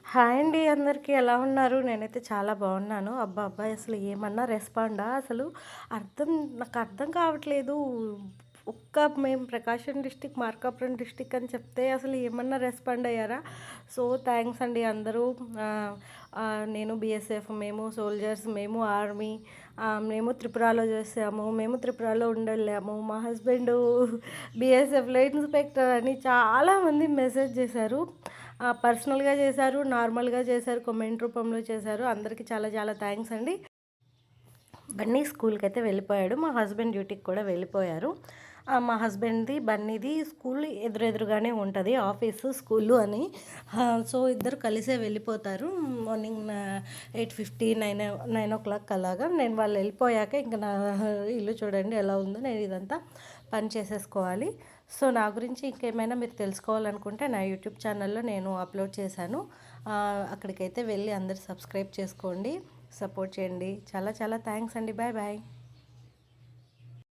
Hi అండి అందరికీ ఎలా ఉన్నారు? నేనైతే చాలా బాగున్నాను. అబ్బా! అబ్బాయి అసలు ఏమన్నా రెస్పాండా అసలు అర్థం నాకర్థం కావట్లేదు. మేము ప్రకాశం డిస్ట్రిక్ట్, మార్కాపురం డిస్ట్రిక్ట్ అని చెప్తే అసలు ఏమన్నా రెస్పాండ్ అయ్యారా? సో, థ్యాంక్స్ అండి అందరూ. నేను బీఎస్ఎఫ్, మేము సోల్జర్స్, మేము ఆర్మీ, మేము త్రిపురలో చేసాము, మేము త్రిపురలో ఉండెళ్ళాము. మా హస్బెండు బీఎస్ఎఫ్‌లో ఇన్స్‌పెక్టర్ అని చాలామంది మెసేజ్ చేశారు. పర్సనల్‌గా చేశారు, నార్మల్‌గా చేశారు, కామెంట్ రూపంలో చేశారు. అందరికీ చాలా చాలా థ్యాంక్స్ అండి. బన్నీ స్కూల్‌కైతే వెళ్ళిపోయాడు. మా హస్బెండ్ డ్యూటీకి కూడా వెళ్ళిపోయారు. మా హస్బెండ్‌ది, బన్నీది స్కూల్ ఎదురెదురుగానే ఉంటది. ఆఫీసు, స్కూలు అని. సో, ఇద్దరు కలిసే వెళ్ళిపోతారు. మార్నింగ్ 8:50, 9 అలాగా. నేను వాళ్ళు వెళ్ళిపోయాక ఇంక నా ఇల్లు చూడండి ఎలా ఉందో. నేను ఇదంతా పని చేసేసుకోవాలి. సో, నా గురించి ఇంకేమైనా మీరు తెలుసుకోవాలనుకుంటే నా యూట్యూబ్ ఛానల్‌లో నేను అప్లోడ్ చేశాను. అక్కడికైతే వెళ్ళి అందరూ సబ్స్క్రైబ్ చేసుకోండి. సపోర్ట్ చేయండి. చాలా చాలా థ్యాంక్స్ అండి. Bye bye.